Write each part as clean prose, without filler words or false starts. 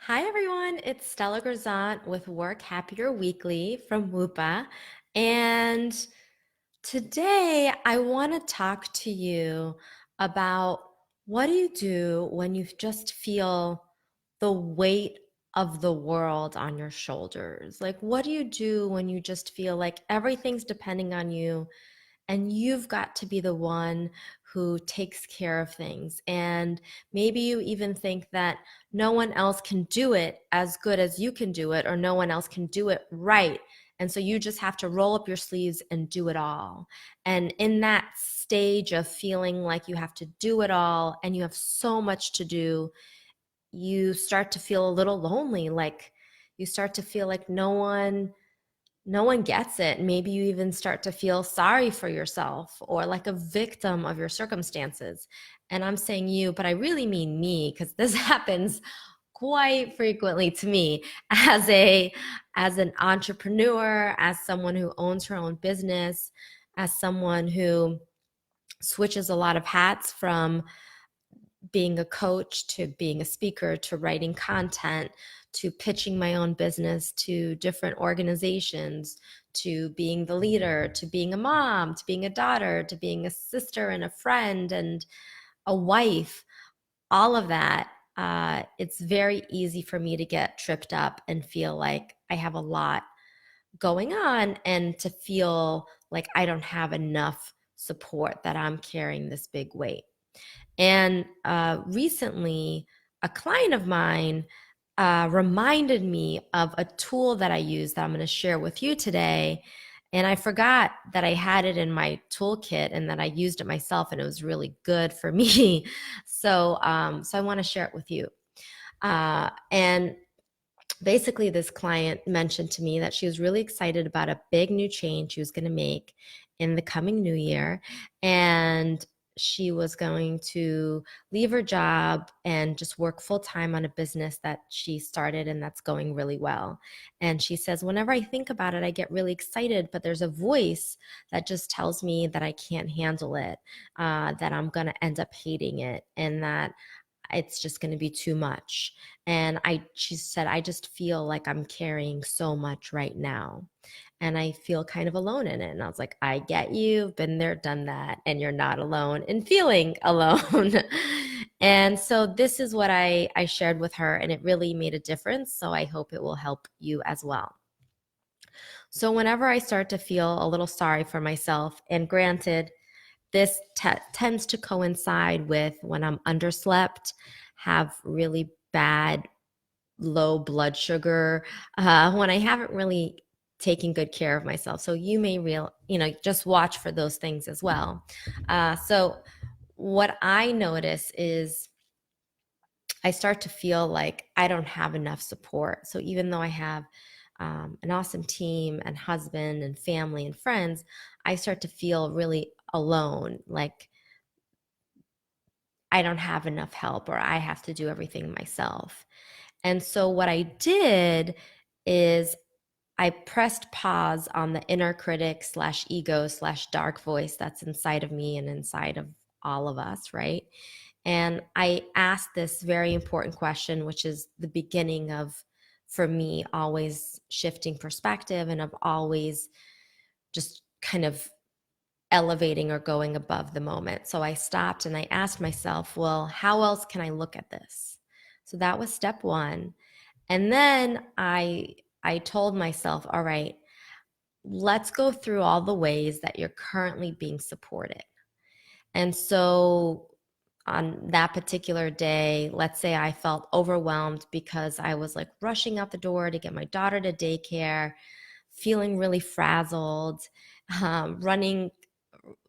Hi everyone, it's Stella Grizont with Work Happier Weekly from WUPA. And today I want to talk to you about what do you do when you just feel the weight of the world on your shoulders? Like, what do you do when you just feel like everything's depending on you and you've got to be the one who takes care of things? And maybe you even think that no one else can do it as good as you can do it, or no one else can do it right. And so you just have to roll up your sleeves and do it all. And in that stage of feeling like you have to do it all and you have so much to do, you start to feel a little lonely. Like you start to feel like no one gets it. Maybe you even start to feel sorry for yourself or like a victim of your circumstances. And I'm saying you, but I really mean me, because this happens quite frequently to me as an entrepreneur, as someone who owns her own business, as someone who switches a lot of hats from being a coach to being a speaker to writing content to pitching my own business to different organizations to being the leader to being a mom to being a daughter to being a sister and a friend and a wife. All of that, it's very easy for me to get tripped up and feel like I have a lot going on and to feel like I don't have enough support, that I'm carrying this big weight. And recently, a client of mine reminded me of a tool that I use that I'm going to share with you today. And I forgot that I had it in my toolkit and that I used it myself, and it was really good for me. So I want to share it with you. And basically, this client mentioned to me that she was really excited about a big new change she was going to make in the coming new year. And she was going to leave her job and just work full time on a business that she started and that's going really well. And she says, whenever I think about it, I get really excited, but there's a voice that just tells me that I can't handle it, that I'm going to end up hating it, and that it's just going to be too much. And she said, I just feel like I'm carrying so much right now. And I feel kind of alone in it. And I was like, I get you, been there, done that. And you're not alone in feeling alone. And so this is what I shared with her, and it really made a difference. So I hope it will help you as well. So whenever I start to feel a little sorry for myself, and granted, this tends to coincide with when I'm underslept, have really bad low blood sugar, when I haven't really taken good care of myself. So you may just watch for those things as well. So what I notice is I start to feel like I don't have enough support. So even though I have an awesome team and husband and family and friends, I start to feel really alone. Like I don't have enough help, or I have to do everything myself. And so what I did is I pressed pause on the inner critic slash ego slash dark voice that's inside of me and inside of all of us, right? And I asked this very important question, which is the beginning of, for me, always shifting perspective and of always just kind of elevating or going above the moment. So I stopped and I asked myself, well, how else can I look at this? So that was step one. And then I told myself, all right, let's go through all the ways that you're currently being supported. And so on that particular day, let's say I felt overwhelmed because I was like rushing out the door to get my daughter to daycare, feeling really frazzled, running,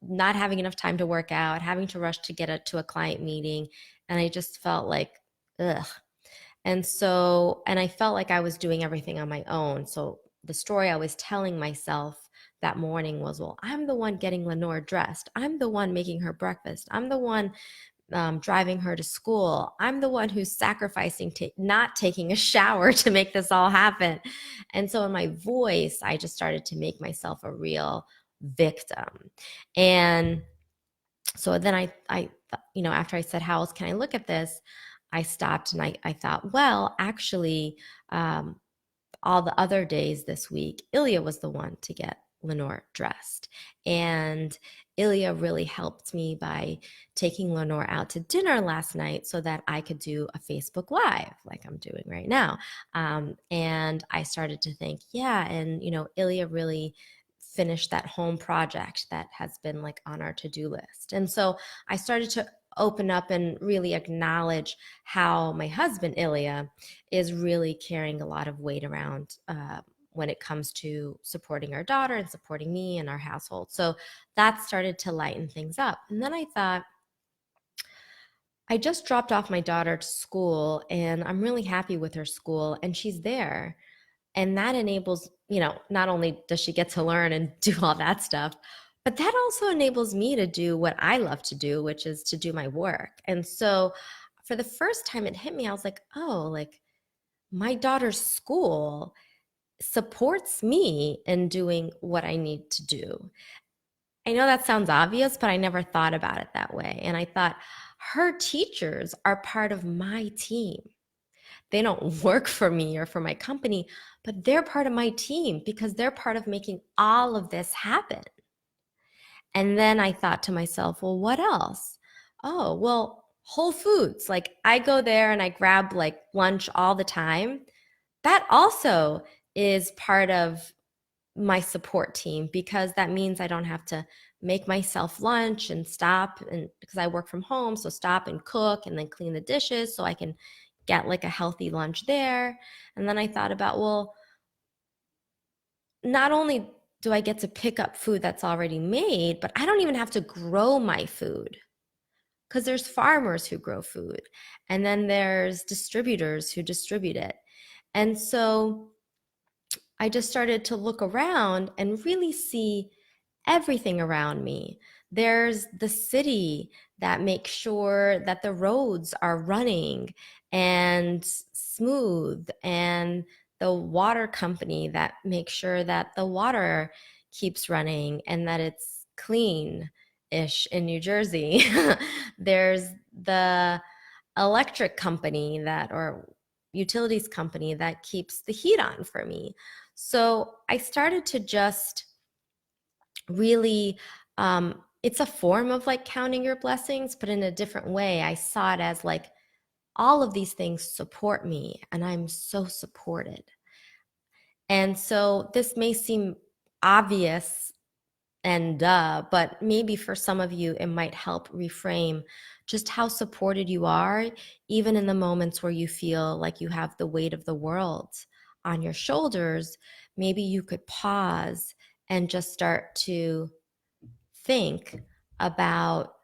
not having enough time to work out, having to rush to get to a client meeting. And I just felt like, ugh. And I felt like I was doing everything on my own. So the story I was telling myself that morning was, well, I'm the one getting Lenore dressed. I'm the one making her breakfast. I'm the one driving her to school. I'm the one who's sacrificing not taking a shower to make this all happen. And so in my voice, I just started to make myself a real victim. And so then after I said, how else can I look at this? I stopped and I thought, well, actually, um, all the other days this week, Ilya was the one to get Lenore dressed. And Ilya really helped me by taking Lenore out to dinner last night so that I could do a Facebook Live like I'm doing right now. And I started to think, yeah, and Ilya really finished that home project that has been like on our to-do list. And so I started to open up and really acknowledge how my husband Ilya is really carrying a lot of weight around when it comes to supporting our daughter and supporting me and our household. So that started to lighten things up. And then I thought, I just dropped off my daughter to school and I'm really happy with her school and she's there. And that enables, not only does she get to learn and do all that stuff, but that also enables me to do what I love to do, which is to do my work. And so for the first time it hit me, I was like, oh, like my daughter's school supports me in doing what I need to do. I know that sounds obvious, but I never thought about it that way. And I thought, her teachers are part of my team. They don't work for me or for my company, but they're part of my team because they're part of making all of this happen. And then I thought to myself, well, what else? Oh, well, Whole Foods. Like I go there and I grab like lunch all the time. That also is part of my support team because that means I don't have to make myself lunch and stop and because I work from home, so stop and cook and then clean the dishes so I can get like a healthy lunch there. And then I thought about, well, not only do I get to pick up food that's already made, but I don't even have to grow my food because there's farmers who grow food and then there's distributors who distribute it. And so I just started to look around and really see everything around me. There's the city that makes sure that the roads are running and smooth, and the water company that makes sure that the water keeps running and that it's clean ish in New Jersey. There's the electric company that, or utilities company that keeps the heat on for me. So I started to just really, it's a form of like counting your blessings, but in a different way. I saw it as like all of these things support me and I'm so supported. And so this may seem obvious and but maybe for some of you, it might help reframe just how supported you are, even in the moments where you feel like you have the weight of the world on your shoulders. Maybe you could pause and just start to think about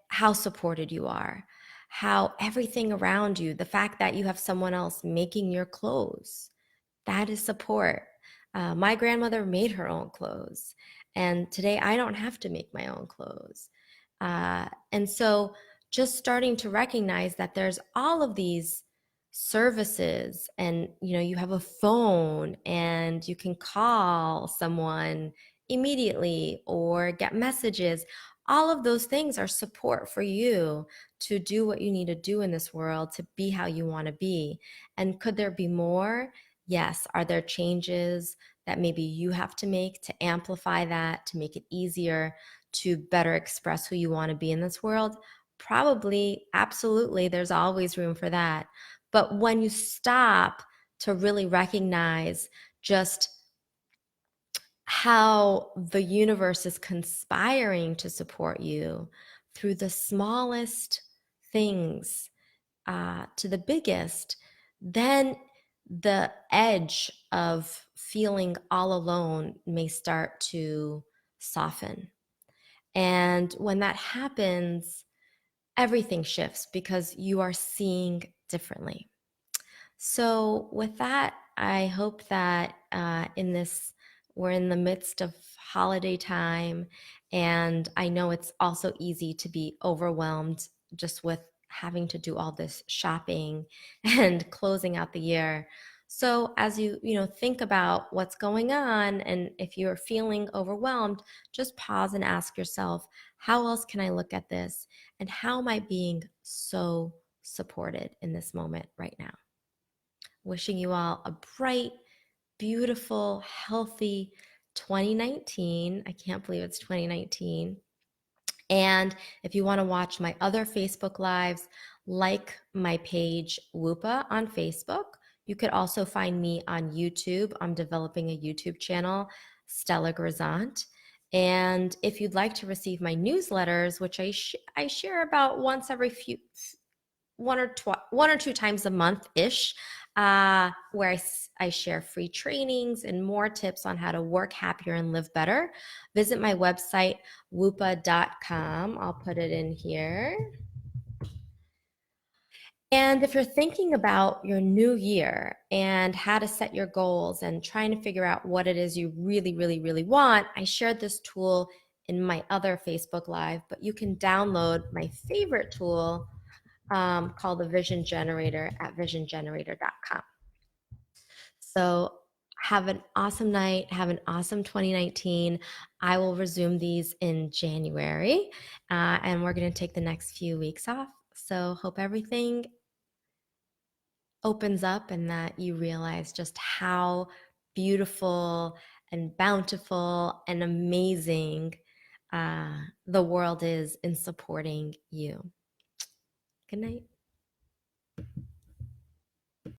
how supported you are, how everything around you, the fact that you have someone else making your clothes, that is support. My grandmother made her own clothes, and today I don't have to make my own clothes. And so just starting to recognize that there's all of these services, and you have a phone and you can call someone immediately or get messages. All of those things are support for you to do what you need to do in this world, to be how you want to be. And could there be more? Yes. Are there changes that maybe you have to make to amplify that, to make it easier to better express who you want to be in this world? Probably, absolutely. There's always room for that. But when you stop to really recognize just how the universe is conspiring to support you through the smallest things to the biggest, then the edge of feeling all alone may start to soften. And when that happens, everything shifts because you are seeing differently. So, with that, I hope that we're in the midst of holiday time, and I know it's also easy to be overwhelmed just with having to do all this shopping and closing out the year. So, as you think about what's going on, and if you're feeling overwhelmed, just pause and ask yourself, how else can I look at this? And how am I being so supported in this moment right now. Wishing you all a bright, beautiful, healthy 2019. I can't believe it's 2019. And if you want to watch my other Facebook Lives, like my page Whoopa on Facebook. You could also find me on YouTube. I'm developing a YouTube channel, Stella Grizont. And if you'd like to receive my newsletters, which I share about once every one or two times a month ish, where I share free trainings and more tips on how to work happier and live better. Visit my website, whoopa.com. I'll put it in here. And if you're thinking about your new year and how to set your goals and trying to figure out what it is you really, really, really want, I shared this tool in my other Facebook Live, but you can download my favorite tool called the Vision Generator at visiongenerator.com. So have an awesome night. Have an awesome 2019. I will resume these in January, and we're going to take the next few weeks off. So hope everything opens up and that you realize just how beautiful and bountiful and amazing the world is in supporting you. Good night.